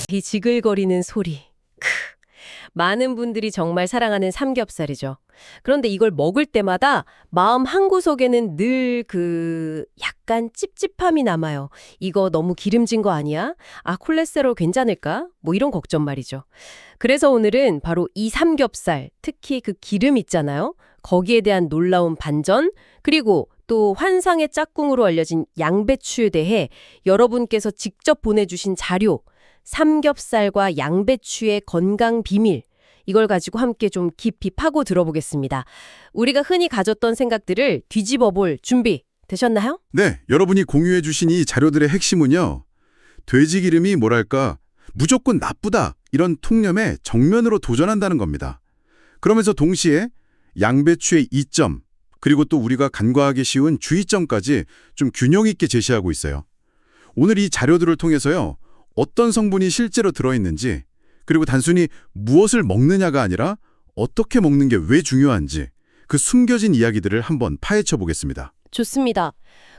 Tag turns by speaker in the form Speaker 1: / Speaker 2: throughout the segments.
Speaker 1: 이 지글거리는 소리. 크. 많은 분들이 정말 사랑하는 삼겹살이죠. 그런데 이걸 먹을 때마다 마음 한구석에는 늘 약간 찝찝함이 남아요. 이거 너무 기름진 거 아니야? 아, 콜레스테롤 괜찮을까? 뭐 이런 걱정 말이죠. 그래서 오늘은 바로 이 삼겹살, 특히 그 기름 있잖아요. 거기에 대한 놀라운 반전, 그리고 또 환상의 짝꿍으로 알려진 양배추에 대해 여러분께서 직접 보내주신 자료, 삼겹살과 양배추의 건강 비밀, 이걸 가지고 함께 좀 깊이 파고 들어보겠습니다. 우리가 흔히 가졌던 생각들을 뒤집어 볼 준비 되셨나요?
Speaker 2: 네, 여러분이 공유해 주신 이 자료들의 핵심은요. 돼지 기름이 뭐랄까 무조건 나쁘다 이런 통념에 정면으로 도전한다는 겁니다. 그러면서 동시에 양배추의 이점 그리고 또 우리가 간과하기 쉬운 주의점까지 좀 균형 있게 제시하고 있어요. 오늘 이 자료들을 통해서요. 어떤 성분이 실제로 들어있는지 그리고 단순히 무엇을 먹느냐가 아니라 어떻게 먹는 게 왜 중요한지 그 숨겨진 이야기들을 한번 파헤쳐 보겠습니다.
Speaker 1: 좋습니다.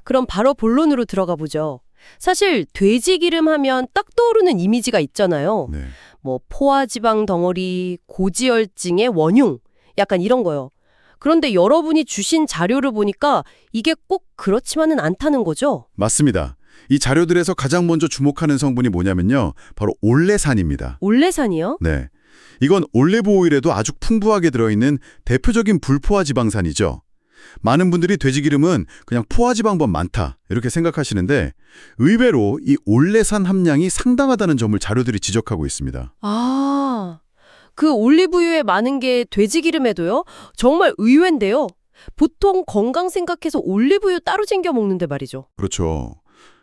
Speaker 1: 그럼 바로 본론으로 들어가 보죠. 사실 돼지 기름 하면 딱 떠오르는 이미지가 있잖아요.
Speaker 2: 네.
Speaker 1: 뭐 포화지방 덩어리, 고지혈증의 원흉, 약간 이런 거요. 그런데 여러분이 주신 자료를 보니까 이게 꼭 그렇지만은 않다는 거죠?
Speaker 2: 맞습니다. 이 자료들에서 가장 먼저 주목하는 성분이 뭐냐면요. 바로 올레산입니다.
Speaker 1: 올레산이요?
Speaker 2: 네. 이건 올리브 오일에도 아주 풍부하게 들어있는 대표적인 불포화 지방산이죠. 많은 분들이 돼지기름은 그냥 포화지방만 많다 이렇게 생각하시는데 의외로 이 올레산 함량이 상당하다는 점을 자료들이 지적하고 있습니다.
Speaker 1: 아, 그 올리브유에 많은 게 돼지 기름에도요? 정말 의외인데요. 보통 건강 생각해서 올리브유 따로 챙겨 먹는데 말이죠.
Speaker 2: 그렇죠.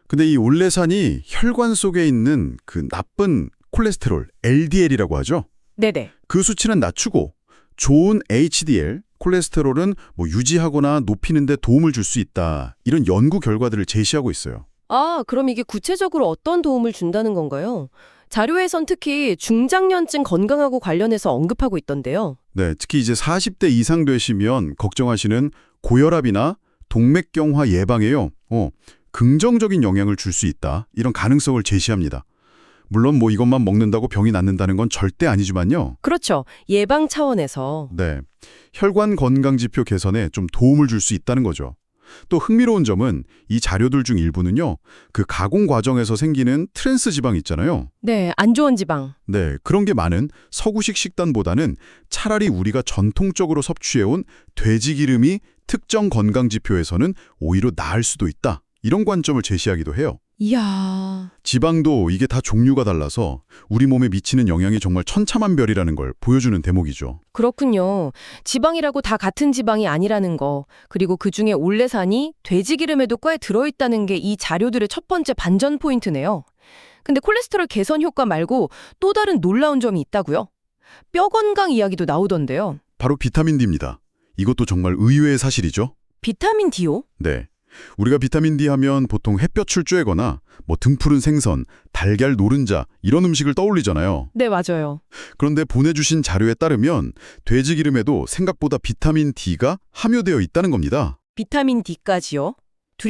Speaker 2: 근데 이 올레산이 혈관 속에 있는 그 나쁜 콜레스테롤, LDL이라고 하죠.
Speaker 1: 네네.
Speaker 2: 그 수치는 낮추고 좋은 HDL, 콜레스테롤은 뭐 유지하거나 높이는 데 도움을 줄 수 있다. 이런 연구 결과들을 제시하고 있어요.
Speaker 1: 아, 그럼 이게 구체적으로 어떤 도움을 준다는 건가요? 자료에선 특히 중장년층 건강하고 관련해서 언급하고 있던데요.
Speaker 2: 네, 특히 이제 40대 이상 되시면 걱정하시는 고혈압이나 동맥경화 예방에요. 긍정적인 영향을 줄 수 있다. 이런 가능성을 제시합니다. 물론 뭐 이것만 먹는다고 병이 낫는다는 건 절대 아니지만요.
Speaker 1: 그렇죠. 예방 차원에서.
Speaker 2: 네, 혈관 건강 지표 개선에 좀 도움을 줄 수 있다는 거죠. 또 흥미로운 점은 이 자료들 중 일부는요. 그 가공 과정에서 생기는 트랜스 지방 있잖아요.
Speaker 1: 네, 안 좋은 지방.
Speaker 2: 네, 그런 게 많은 서구식 식단보다는 차라리 우리가 전통적으로 섭취해온 돼지 기름이 특정 건강 지표에서는 오히려 나을 수도 있다. 이런 관점을 제시하기도 해요.
Speaker 1: 이야.
Speaker 2: 지방도 이게 다 종류가 달라서 우리 몸에 미치는 영향이 정말 천차만별이라는 걸 보여주는 대목이죠.
Speaker 1: 그렇군요. 지방이라고 다 같은 지방이 아니라는 거, 그리고 그중에 올레산이 돼지기름에도 꽤 들어있다는 게 이 자료들의 첫 번째 반전 포인트네요. 근데 콜레스테롤 개선 효과 말고 또 다른 놀라운 점이 있다고요? 뼈 건강 이야기도 나오던데요.
Speaker 2: 바로 비타민 D입니다. 이것도 정말 의외의 사실이죠.
Speaker 1: 비타민 D요?
Speaker 2: 네. 우리가 비타민 D 하면 보통 햇볕을 쬐거나 뭐 등푸른 생선, 달걀 노른자 이런 음식을 떠올리잖아요.
Speaker 1: 네, 맞아요.
Speaker 2: 그런데 보내주신 자료에 따르면 돼지기름에도 생각보다 비타민 D가 함유되어 있다는 겁니다.
Speaker 1: 비타민 D까지요?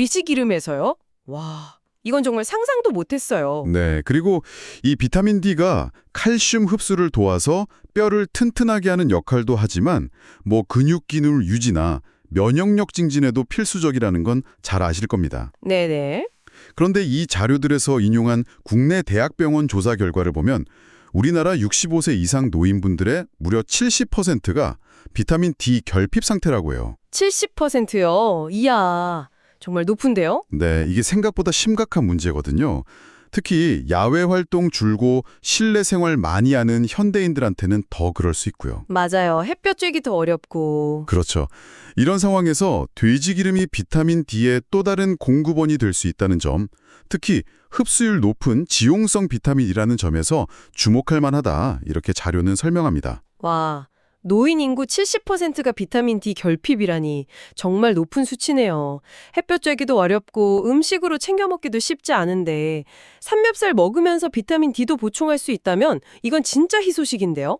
Speaker 1: 돼지기름에서요? 와, 이건 정말 상상도 못했어요.
Speaker 2: 네, 그리고 이 비타민 D가 칼슘 흡수를 도와서 뼈를 튼튼하게 하는 역할도 하지만 뭐 근육 기능 유지나 면역력 증진에도 필수적이라는 건 잘 아실 겁니다.
Speaker 1: 네네.
Speaker 2: 그런데 이 자료들에서 인용한 국내 대학병원 조사 결과를 보면 우리나라 65세 이상 노인분들의 무려 70%가 비타민 D 결핍 상태라고 해요.
Speaker 1: 70%요? 이야, 정말 높은데요?
Speaker 2: 네, 이게 생각보다 심각한 문제거든요. 특히 야외 활동 줄고 실내 생활 많이 하는 현대인들한테는 더 그럴 수 있고요.
Speaker 1: 맞아요. 햇볕 쬐기 더 어렵고.
Speaker 2: 그렇죠. 이런 상황에서 돼지기름이 비타민 D의 또 다른 공급원이 될 수 있다는 점, 특히 흡수율 높은 지용성 비타민이라는 점에서 주목할 만하다, 이렇게 자료는 설명합니다.
Speaker 1: 와, 노인 인구 70%가 비타민 D 결핍이라니 정말 높은 수치네요. 햇볕 쬐기도 어렵고 음식으로 챙겨 먹기도 쉽지 않은데 삼겹살 먹으면서 비타민 D도 보충할 수 있다면 이건 진짜 희소식인데요.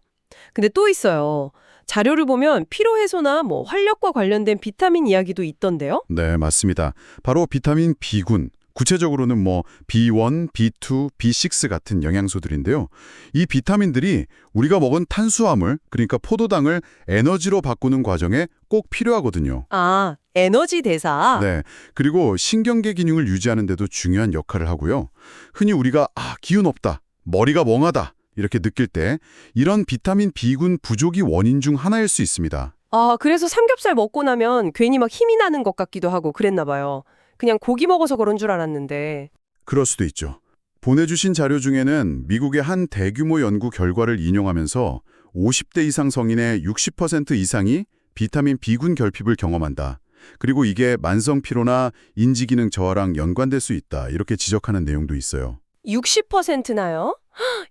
Speaker 1: 근데 또 있어요. 자료를 보면 피로 해소나 활력과 관련된 비타민 이야기도 있던데요.
Speaker 2: 네, 맞습니다. 바로 비타민 B군, 구체적으로는 B1, B2, B6 같은 영양소들인데요. 이 비타민들이 우리가 먹은 탄수화물, 그러니까 포도당을 에너지로 바꾸는 과정에 꼭 필요하거든요.
Speaker 1: 아, 에너지 대사.
Speaker 2: 네. 그리고 신경계 기능을 유지하는 데도 중요한 역할을 하고요. 흔히 우리가 기운 없다, 머리가 멍하다 이렇게 느낄 때 이런 비타민 B군 부족이 원인 중 하나일 수 있습니다.
Speaker 1: 아, 그래서 삼겹살 먹고 나면 괜히 막 힘이 나는 것 같기도 하고 그랬나 봐요. 그냥 고기 먹어서 그런 줄 알았는데.
Speaker 2: 그럴 수도 있죠. 보내주신 자료 중에는 미국의 한 대규모 연구 결과를 인용하면서 50대 이상 성인의 60% 이상이 비타민 B군 결핍을 경험한다. 그리고 이게 만성 피로나 인지 기능 저하랑 연관될 수 있다. 이렇게 지적하는 내용도 있어요.
Speaker 1: 60%나요?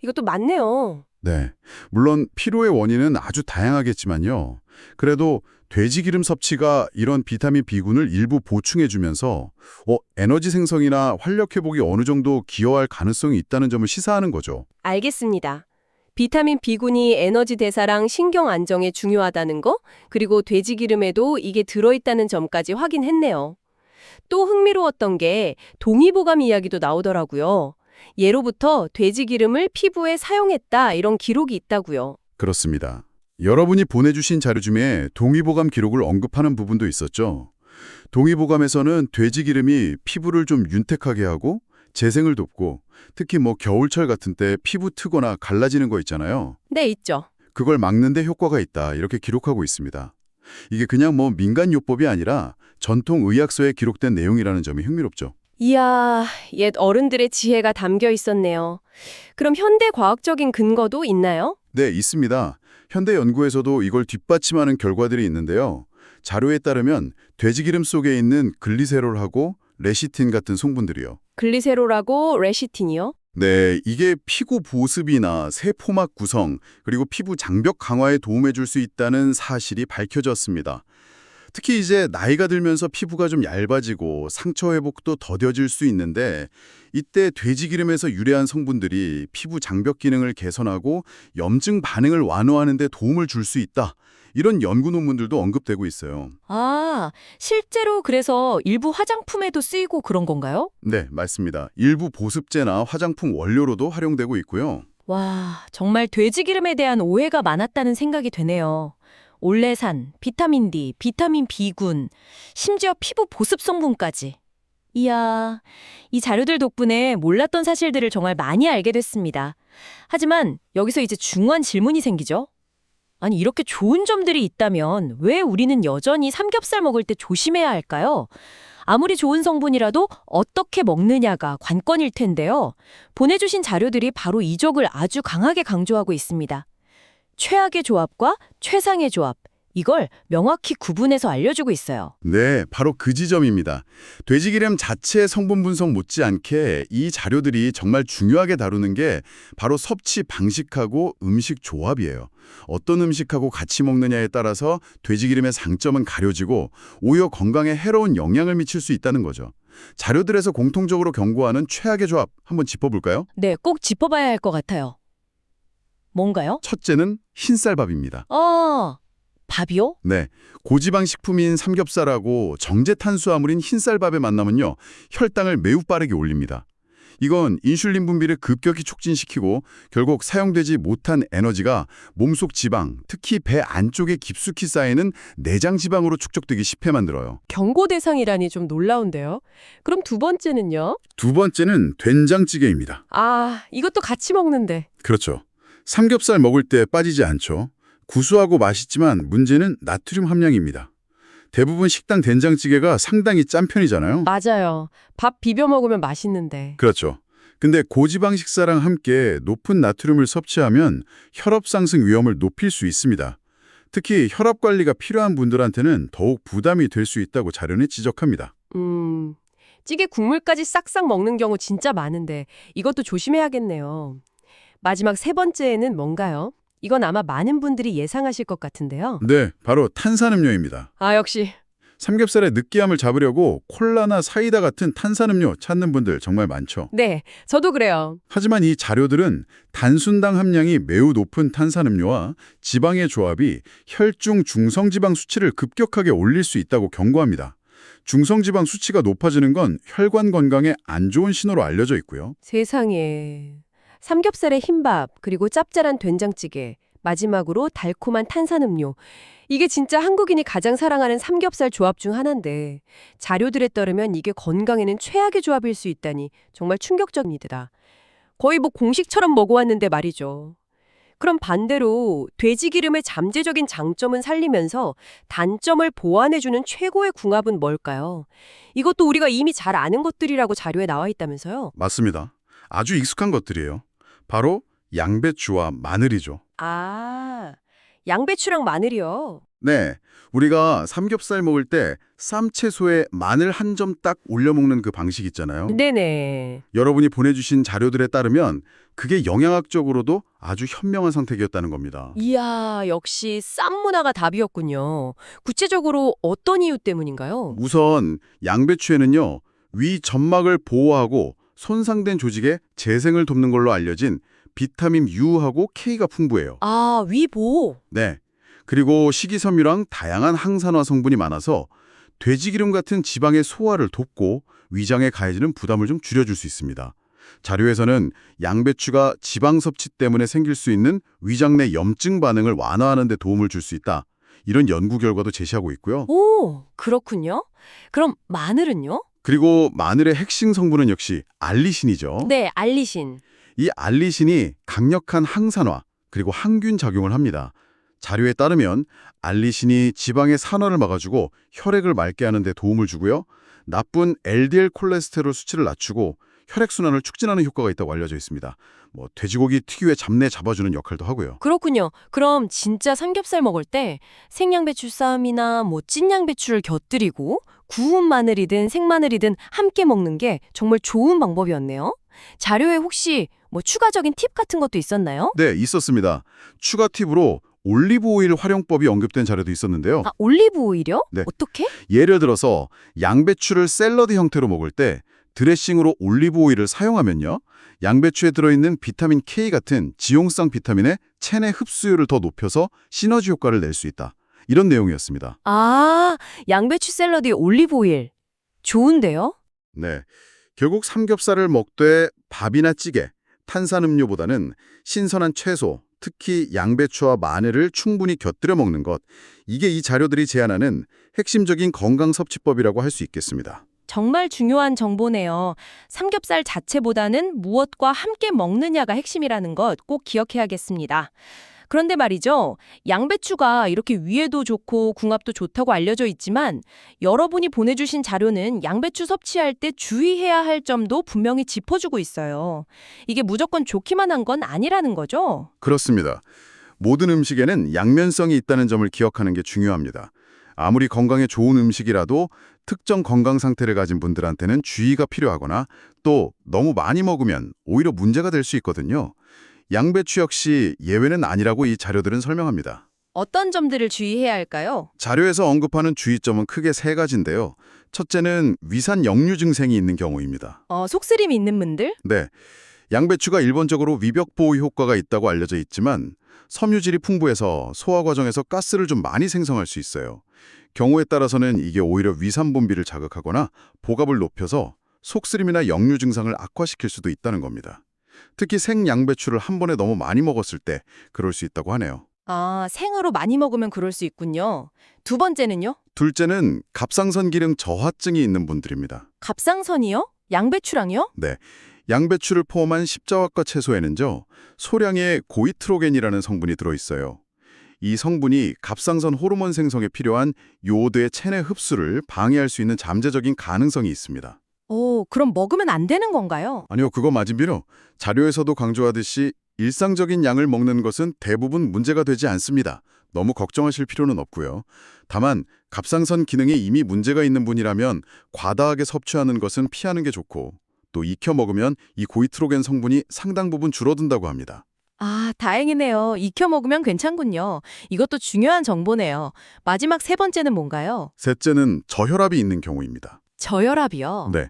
Speaker 1: 이것도 많네요.
Speaker 2: 네. 물론 피로의 원인은 아주 다양하겠지만요. 그래도 돼지기름 섭취가 이런 비타민 B군을 일부 보충해주면서 에너지 생성이나 활력 회복이 어느 정도 기여할 가능성이 있다는 점을 시사하는 거죠.
Speaker 1: 알겠습니다. 비타민 B군이 에너지 대사랑 신경 안정에 중요하다는 거, 그리고 돼지기름에도 이게 들어있다는 점까지 확인했네요. 또 흥미로웠던 게 동의보감 이야기도 나오더라고요. 예로부터 돼지기름을 피부에 사용했다 이런 기록이 있다고요.
Speaker 2: 그렇습니다. 여러분이 보내주신 자료 중에 동의보감 기록을 언급하는 부분도 있었죠. 동의보감에서는 돼지기름이 피부를 좀 윤택하게 하고 재생을 돕고 특히 겨울철 같은 때 피부 트거나 갈라지는 거 있잖아요.
Speaker 1: 네, 있죠.
Speaker 2: 그걸 막는 데 효과가 있다 이렇게 기록하고 있습니다. 이게 그냥 민간요법이 아니라 전통 의학서에 기록된 내용이라는 점이 흥미롭죠.
Speaker 1: 이야, 옛 어른들의 지혜가 담겨 있었네요. 그럼 현대 과학적인 근거도 있나요?
Speaker 2: 네, 있습니다. 현대 연구에서도 이걸 뒷받침하는 결과들이 있는데요. 자료에 따르면 돼지기름 속에 있는 글리세롤하고 레시틴 같은 성분들이요.
Speaker 1: 글리세롤하고 레시틴이요?
Speaker 2: 네, 이게 피부 보습이나 세포막 구성, 그리고 피부 장벽 강화에 도움해 줄 수 있다는 사실이 밝혀졌습니다. 특히 이제 나이가 들면서 피부가 좀 얇아지고 상처 회복도 더뎌질 수 있는데 이때 돼지기름에서 유래한 성분들이 피부 장벽 기능을 개선하고 염증 반응을 완화하는 데 도움을 줄 수 있다. 이런 연구 논문들도 언급되고 있어요.
Speaker 3: 아, 실제로 그래서 일부 화장품에도 쓰이고 그런 건가요?
Speaker 2: 네, 맞습니다. 일부 보습제나 화장품 원료로도 활용되고 있고요.
Speaker 3: 와, 정말 돼지기름에 대한 오해가 많았다는 생각이 되네요. 올레산, 비타민 D, 비타민 B군, 심지어 피부 보습 성분까지. 이야, 이 자료들 덕분에 몰랐던 사실들을 정말 많이 알게 됐습니다. 하지만 여기서 이제 중요한 질문이 생기죠. 아니, 이렇게 좋은 점들이 있다면 왜 우리는 여전히 삼겹살 먹을 때 조심해야 할까요? 아무리 좋은 성분이라도 어떻게 먹느냐가 관건일 텐데요. 보내주신 자료들이 바로 이 점을 아주 강하게 강조하고 있습니다. 최악의 조합과 최상의 조합, 이걸 명확히 구분해서 알려주고 있어요.
Speaker 2: 네, 바로 그 지점입니다. 돼지기름 자체 성분 분석 못지않게 이 자료들이 정말 중요하게 다루는 게 바로 섭취 방식하고 음식 조합이에요. 어떤 음식하고 같이 먹느냐에 따라서 돼지기름의 장점은 가려지고 오히려 건강에 해로운 영향을 미칠 수 있다는 거죠. 자료들에서 공통적으로 경고하는 최악의 조합 한번 짚어볼까요?
Speaker 3: 네, 꼭 짚어봐야 할 것 같아요. 뭔가요?
Speaker 2: 첫째는 흰쌀밥입니다.
Speaker 3: 밥이요?
Speaker 2: 네, 고지방 식품인 삼겹살하고 정제 탄수화물인 흰쌀밥의 만남은요, 혈당을 매우 빠르게 올립니다. 이건 인슐린 분비를 급격히 촉진시키고 결국 사용되지 못한 에너지가 몸속 지방, 특히 배 안쪽에 깊숙이 쌓이는 내장 지방으로 축적되기 쉽게 만들어요.
Speaker 1: 경고 대상이라니 좀 놀라운데요. 그럼 두 번째는요?
Speaker 2: 두 번째는 된장찌개입니다.
Speaker 1: 아, 이것도 같이 먹는데.
Speaker 2: 그렇죠. 삼겹살 먹을 때 빠지지 않죠. 구수하고 맛있지만 문제는 나트륨 함량입니다. 대부분 식당 된장찌개가 상당히 짠 편이잖아요.
Speaker 1: 맞아요. 밥 비벼 먹으면 맛있는데.
Speaker 2: 그렇죠. 근데 고지방 식사랑 함께 높은 나트륨을 섭취하면 혈압 상승 위험을 높일 수 있습니다. 특히 혈압 관리가 필요한 분들한테는 더욱 부담이 될 수 있다고 자료는 지적합니다.
Speaker 1: 찌개 국물까지 싹싹 먹는 경우 진짜 많은데 이것도 조심해야겠네요. 마지막 세 번째는 뭔가요? 이건 아마 많은 분들이 예상하실 것 같은데요.
Speaker 2: 네, 바로 탄산음료입니다.
Speaker 1: 아, 역시.
Speaker 2: 삼겹살의 느끼함을 잡으려고 콜라나 사이다 같은 탄산음료 찾는 분들 정말 많죠.
Speaker 1: 네, 저도 그래요.
Speaker 2: 하지만 이 자료들은 단순당 함량이 매우 높은 탄산음료와 지방의 조합이 혈중 중성지방 수치를 급격하게 올릴 수 있다고 경고합니다. 중성지방 수치가 높아지는 건 혈관 건강에 안 좋은 신호로 알려져 있고요.
Speaker 1: 세상에. 삼겹살에 흰밥, 그리고 짭짤한 된장찌개, 마지막으로 달콤한 탄산음료. 이게 진짜 한국인이 가장 사랑하는 삼겹살 조합 중 하나인데 자료들에 따르면 이게 건강에는 최악의 조합일 수 있다니 정말 충격적입니다. 거의 뭐 공식처럼 먹어왔는데 말이죠. 그럼 반대로 돼지기름의 잠재적인 장점은 살리면서 단점을 보완해주는 최고의 궁합은 뭘까요? 이것도 우리가 이미 잘 아는 것들이라고 자료에 나와 있다면서요?
Speaker 2: 맞습니다. 아주 익숙한 것들이에요. 바로 양배추와 마늘이죠.
Speaker 1: 아, 양배추랑 마늘이요.
Speaker 2: 네, 우리가 삼겹살 먹을 때 쌈채소에 마늘 한 점 딱 올려 먹는 그 방식 있잖아요.
Speaker 1: 네네.
Speaker 2: 여러분이 보내주신 자료들에 따르면 그게 영양학적으로도 아주 현명한 선택이었다는 겁니다.
Speaker 1: 이야, 역시 쌈 문화가 답이었군요. 구체적으로 어떤 이유 때문인가요?
Speaker 2: 우선 양배추에는요, 위 점막을 보호하고 손상된 조직의 재생을 돕는 걸로 알려진 비타민 U하고 K가 풍부해요.
Speaker 1: 아, 위보.
Speaker 2: 네. 그리고 식이섬유랑 다양한 항산화 성분이 많아서 돼지기름 같은 지방의 소화를 돕고 위장에 가해지는 부담을 좀 줄여줄 수 있습니다. 자료에서는 양배추가 지방 섭취 때문에 생길 수 있는 위장 내 염증 반응을 완화하는 데 도움을 줄 수 있다. 이런 연구 결과도 제시하고 있고요.
Speaker 1: 오, 그렇군요. 그럼 마늘은요?
Speaker 2: 그리고 마늘의 핵심 성분은 역시 알리신이죠.
Speaker 1: 네, 알리신.
Speaker 2: 이 알리신이 강력한 항산화 그리고 항균 작용을 합니다. 자료에 따르면 알리신이 지방의 산화를 막아주고 혈액을 맑게 하는 데 도움을 주고요. 나쁜 LDL 콜레스테롤 수치를 낮추고 혈액순환을 촉진하는 효과가 있다고 알려져 있습니다. 돼지고기 특유의 잡내 잡아주는 역할도 하고요.
Speaker 1: 그렇군요. 그럼 진짜 삼겹살 먹을 때 생양배추 쌈이나 찐 양배추를 곁들이고 구운 마늘이든 생마늘이든 함께 먹는 게 정말 좋은 방법이었네요. 자료에 혹시 추가적인 팁 같은 것도 있었나요?
Speaker 2: 네, 있었습니다. 추가 팁으로 올리브 오일 활용법이 언급된 자료도 있었는데요.
Speaker 1: 아, 올리브 오일이요?
Speaker 2: 네.
Speaker 1: 어떻게?
Speaker 2: 예를 들어서 양배추를 샐러드 형태로 먹을 때 드레싱으로 올리브 오일을 사용하면요. 양배추에 들어있는 비타민 K 같은 지용성 비타민의 체내 흡수율을 더 높여서 시너지 효과를 낼 수 있다. 이런 내용이었습니다.
Speaker 1: 아, 양배추 샐러드에 올리브 오일. 좋은데요?
Speaker 2: 네, 결국 삼겹살을 먹되 밥이나 찌개, 탄산음료보다는 신선한 채소, 특히 양배추와 마늘을 충분히 곁들여 먹는 것, 이게 이 자료들이 제안하는 핵심적인 건강 섭취법이라고 할 수 있겠습니다.
Speaker 3: 정말 중요한 정보네요. 삼겹살 자체보다는 무엇과 함께 먹느냐가 핵심이라는 것 꼭 기억해야겠습니다. 그런데 말이죠. 양배추가 이렇게 위에도 좋고 궁합도 좋다고 알려져 있지만 여러분이 보내주신 자료는 양배추 섭취할 때 주의해야 할 점도 분명히 짚어주고 있어요. 이게 무조건 좋기만 한 건 아니라는 거죠?
Speaker 2: 그렇습니다. 모든 음식에는 양면성이 있다는 점을 기억하는 게 중요합니다. 아무리 건강에 좋은 음식이라도 특정 건강 상태를 가진 분들한테는 주의가 필요하거나 또 너무 많이 먹으면 오히려 문제가 될 수 있거든요. 양배추 역시 예외는 아니라고 이 자료들은 설명합니다.
Speaker 3: 어떤 점들을 주의해야 할까요?
Speaker 2: 자료에서 언급하는 주의점은 크게 3가지인데요. 첫째는 위산 역류 증생이 있는 경우입니다.
Speaker 3: 속쓰림이 있는 분들?
Speaker 2: 네, 양배추가 일본적으로 위벽 보호 효과가 있다고 알려져 있지만 섬유질이 풍부해서 소화 과정에서 가스를 좀 많이 생성할 수 있어요. 경우에 따라서는 이게 오히려 위산 분비를 자극하거나 복압을 높여서 속쓰림이나 역류 증상을 악화시킬 수도 있다는 겁니다. 특히 생양배추를 한 번에 너무 많이 먹었을 때 그럴 수 있다고 하네요.
Speaker 3: 아, 생으로 많이 먹으면 그럴 수 있군요. 두 번째는요?
Speaker 2: 둘째는 갑상선 기능 저하증이 있는 분들입니다.
Speaker 3: 갑상선이요? 양배추랑요?
Speaker 2: 네, 양배추를 포함한 십자화과 채소에는요, 소량의 고이트로겐이라는 성분이 들어있어요. 이 성분이 갑상선 호르몬 생성에 필요한 요오드의 체내 흡수를 방해할 수 있는 잠재적인 가능성이 있습니다.
Speaker 3: 그럼 먹으면 안 되는 건가요?
Speaker 2: 아니요, 그거 맞은비로 자료에서도 강조하듯이 일상적인 양을 먹는 것은 대부분 문제가 되지 않습니다. 너무 걱정하실 필요는 없고요. 다만 갑상선 기능에 이미 문제가 있는 분이라면 과다하게 섭취하는 것은 피하는 게 좋고 또 익혀 먹으면 이 고이트로겐 성분이 상당 부분 줄어든다고 합니다.
Speaker 3: 아, 다행이네요. 익혀 먹으면 괜찮군요. 이것도 중요한 정보네요. 마지막 세 번째는 뭔가요?
Speaker 2: 셋째는 저혈압이 있는 경우입니다.
Speaker 3: 저혈압이요?
Speaker 2: 네,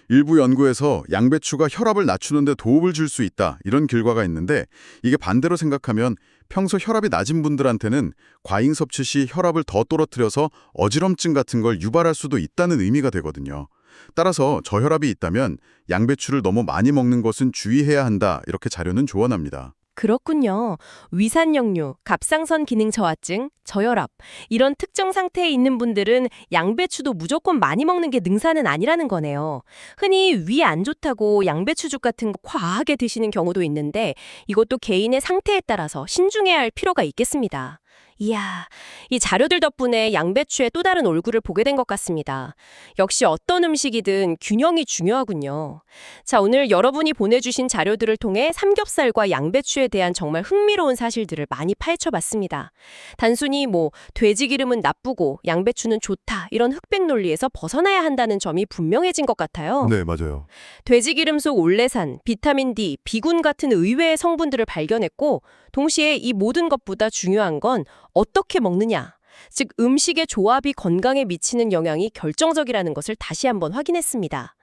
Speaker 2: 일부 연구에서 양배추가 혈압을 낮추는 데 도움을 줄 수 있다 이런 결과가 있는데 이게 반대로 생각하면 평소 혈압이 낮은 분들한테는 과잉 섭취 시 혈압을 더 떨어뜨려서 어지럼증 같은 걸 유발할 수도 있다는 의미가 되거든요. 따라서 저혈압이 있다면 양배추를 너무 많이 먹는 것은 주의해야 한다, 이렇게 자료는 조언합니다.
Speaker 1: 그렇군요. 위산역류, 갑상선 기능 저하증, 저혈압 이런 특정 상태에 있는 분들은 양배추도 무조건 많이 먹는 게 능사는 아니라는 거네요. 흔히 위 안 좋다고 양배추죽 같은 거 과하게 드시는 경우도 있는데 이것도 개인의 상태에 따라서 신중해야 할 필요가 있겠습니다. 이야, 이 자료들 덕분에 양배추의 또 다른 얼굴을 보게 된 것 같습니다. 역시 어떤 음식이든 균형이 중요하군요. 자, 오늘 여러분이 보내주신 자료들을 통해 삼겹살과 양배추에 대한 정말 흥미로운 사실들을 많이 파헤쳐봤습니다. 단순히 돼지 기름은 나쁘고 양배추는 좋다 이런 흑백 논리에서 벗어나야 한다는 점이 분명해진 것 같아요.
Speaker 2: 네, 맞아요.
Speaker 1: 돼지 기름 속 올레산, 비타민 D, 비군 같은 의외의 성분들을 발견했고 동시에 이 모든 것보다 중요한 건 어떻게 먹느냐, 즉 음식의 조합이 건강에 미치는 영향이 결정적이라는 것을 다시 한번 확인했습니다.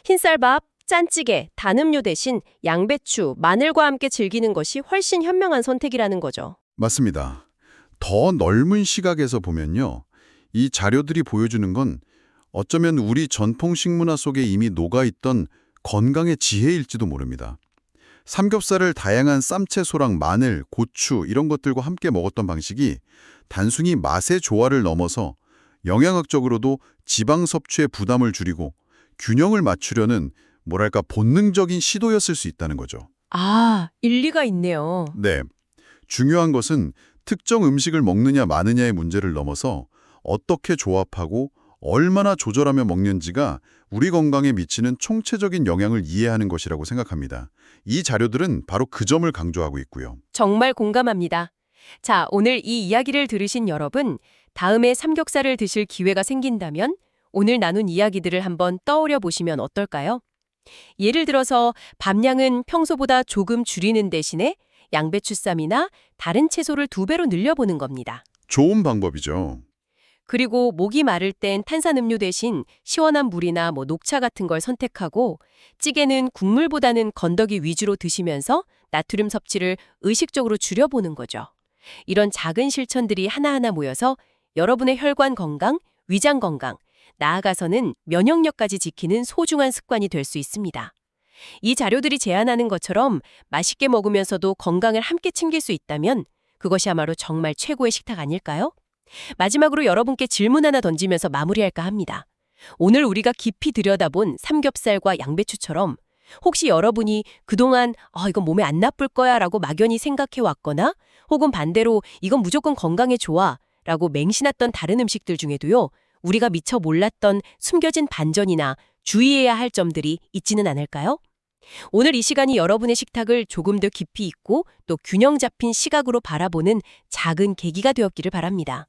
Speaker 1: 흰쌀밥, 짠찌개, 단 음료 대신 양배추, 마늘과 함께 즐기는 것이 훨씬 현명한 선택이라는 거죠.
Speaker 2: 맞습니다. 더 넓은 시각에서 보면요, 이 자료들이 보여주는 건 어쩌면 우리 전통 식문화 속에 이미 녹아있던 건강의 지혜일지도 모릅니다. 삼겹살을 다양한 쌈채소랑 마늘, 고추 이런 것들과 함께 먹었던 방식이 단순히 맛의 조화를 넘어서 영양학적으로도 지방 섭취의 부담을 줄이고 균형을 맞추려는 본능적인 시도였을 수 있다는 거죠.
Speaker 1: 아, 일리가 있네요.
Speaker 2: 네. 중요한 것은 특정 음식을 먹느냐 마느냐의 문제를 넘어서 어떻게 조합하고 얼마나 조절하며 먹는지가 우리 건강에 미치는 총체적인 영향을 이해하는 것이라고 생각합니다. 이 자료들은 바로 그 점을 강조하고 있고요.
Speaker 1: 정말 공감합니다. 자, 오늘 이 이야기를 들으신 여러분, 다음에 삼겹살을 드실 기회가 생긴다면 오늘 나눈 이야기들을 한번 떠올려 보시면 어떨까요? 예를 들어서 밥량은 평소보다 조금 줄이는 대신에 양배추쌈이나 다른 채소를 2배로 늘려보는 겁니다.
Speaker 2: 좋은 방법이죠.
Speaker 1: 그리고 목이 마를 땐 탄산음료 대신 시원한 물이나 녹차 같은 걸 선택하고 찌개는 국물보다는 건더기 위주로 드시면서 나트륨 섭취를 의식적으로 줄여보는 거죠. 이런 작은 실천들이 하나하나 모여서 여러분의 혈관 건강, 위장 건강, 나아가서는 면역력까지 지키는 소중한 습관이 될 수 있습니다. 이 자료들이 제안하는 것처럼 맛있게 먹으면서도 건강을 함께 챙길 수 있다면 그것이야말로 정말 최고의 식탁 아닐까요? 마지막으로 여러분께 질문 하나 던지면서 마무리할까 합니다. 오늘 우리가 깊이 들여다본 삼겹살과 양배추처럼 혹시 여러분이 그동안 이건 몸에 안 나쁠 거야 라고 막연히 생각해왔거나 혹은 반대로 이건 무조건 건강에 좋아 라고 맹신했던 다른 음식들 중에도요, 우리가 미처 몰랐던 숨겨진 반전이나 주의해야 할 점들이 있지는 않을까요? 오늘 이 시간이 여러분의 식탁을 조금 더 깊이 있고 또 균형 잡힌 시각으로 바라보는 작은 계기가 되었기를 바랍니다.